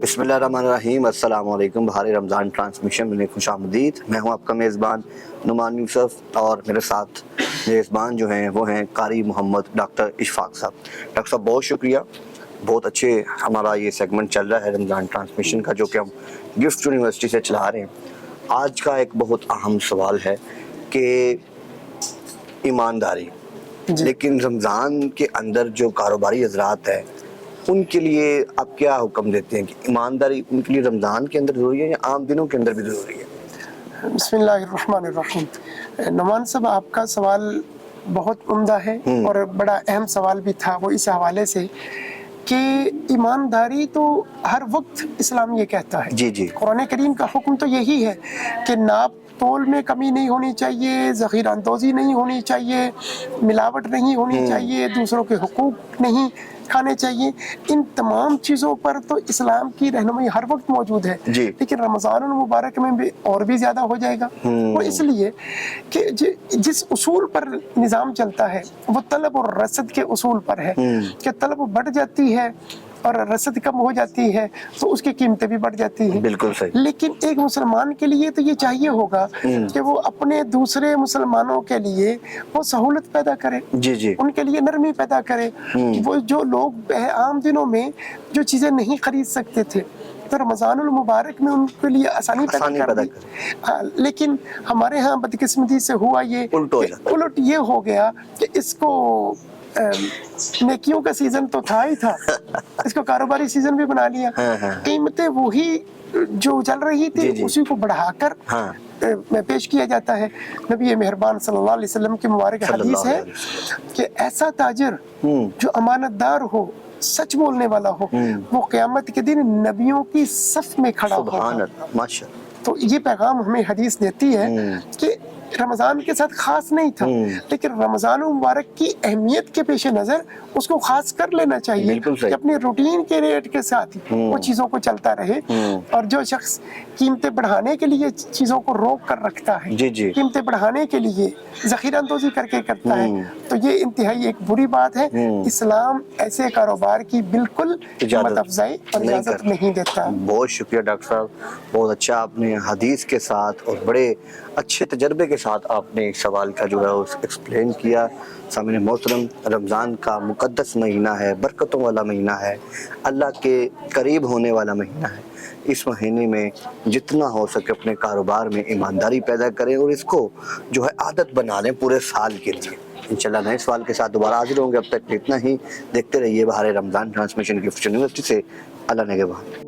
बिस्मिल्लाहिर्रहमानिर्रहीम। अस्सलाम वालेकुम। बहार रमज़ान ट्रांसमिशन में खुश आमदीद। मैं हूं आपका मेज़बान नुमान यूसुफ और मेरे साथ मेज़बान जो हैं वो हैं कारी मोहम्मद डॉक्टर इशफाक साहब। डॉक्टर साहब बहुत शुक्रिया, बहुत अच्छे हमारा ये सेगमेंट चल रहा है रमज़ान ट्रांसमिशन का, जो कि हम गिफ्ट यूनिवर्सिटी से चला रहे हैं। आज का एक बहुत अहम सवाल है कि ईमानदारी, लेकिन रमज़ान के अंदर जो कारोबारी हज़रात है उनके लिए आप क्या हुक्म देते हैं कि ईमानदारी उनके लिए रमज़ान के अंदर ज़रूरी है या आम दिनों के अंदर भी ज़रूरी है? बिस्मिल्लाहिर्रहमानिर्रहीम। नुमान साहब, आपका सवाल बहुत उम्दा है और बड़ा अहम सवाल भी था। वो इस हवाले से कि ईमानदारी तो हर वक्त इस्लाम ये कहता है। जी जी। कुरान करीम का हुक्म तो यही है कि नाप तोल में कमी नहीं होनी चाहिए, ज़ख़ीरा अंदोज़ी नहीं होनी चाहिए, मिलावट नहीं होनी चाहिए, दूसरों के हुकूक नहीं खाने चाहिए। इन तमाम चीज़ों पर तो इस्लाम की रहनुमाई हर वक्त मौजूद है, लेकिन रमज़ान मुबारक में भी और भी ज़्यादा हो जाएगा। वो इसलिए कि जिस उसूल पर निज़ाम चलता है वो तलब और रसद के उसूल पर है कि तलब बढ़ जाती है और रसद कम हो जाती है तो उसकी कीमतें भी बढ़ जाती हैं। बिल्कुल सही। लेकिन एक मुसलमान के लिए तो ये चाहिए होगा कि वो अपने दूसरे मुसलमानों के लिए वो सहूलत पैदा करे, जी जी, उनके लिए नरमी पैदा करे। वो जो लोग आम दिनों में जो चीज़ें नहीं खरीद सकते थे तो रमज़ानुल मुबारक में उनके लिए आसानी पैदा कर दी। लेकिन हमारे यहाँ बदकिस्मती से हुआ ये उलट ये हो गया कि इसको नेकियों का सीजन तो था ही था, इसको कारोबारी सीजन भी बना लिया। कीमतें वही जो चल रही थी उसी को बढ़ाकर पेश किया जाता है। नबी मेहरबान सल्लल्लाहु अलैहि वसल्लम की मुबारक हदीस है कि ऐसा ताजिर जो अमानतदार हो, सच बोलने वाला हो, वो क़यामत के दिन नबियों की सफ में खड़ा होगा। तो ये पैगाम हमें हदीस देती है कि रमज़ान के साथ खास नहीं था, लेकिन रमज़ान मुबारक की अहमियत के पेश नज़र उसको खास कर लेना चाहिए कि अपने रूटीन के रेट के साथ वो चीज़ों को चलता रहे। और जो शख्स कीमतें बढ़ाने के लिए चीज़ों को रोक कर रखता है, कीमतें बढ़ाने के लिए ज़ख़ीरा अंदोज़ी करके करता है, तो ये इंतहाई एक बुरी बात है। इस्लाम ऐसे कारोबार की बिल्कुल हिम्मत अफजाई और इजाज़त नहीं देता। बहुत शुक्रिया डॉक्टर साहब, बहुत अच्छा आपने हदीस के साथ और बड़े अच्छे तजर्बे के साथ आपने इस सवाल का जो है उस एक्सप्लेन किया। सामने मोहतरम, रमज़ान का मुक़द्दस महीना है, बरकतों वाला महीना है, अल्लाह के करीब होने वाला महीना है। इस महीने में जितना हो सके अपने कारोबार में ईमानदारी पैदा करें और इसको जो है आदत बना लें पूरे साल के लिए। इंशाल्लाह नए सवाल के साथ दोबारा हाजिर होंगे। अब तक इतना ही। देखते रहिए बहार रमज़ान ट्रांसमिशन गिफ्ट यूनिवर्सिटी से। अल्लाह निगहबान।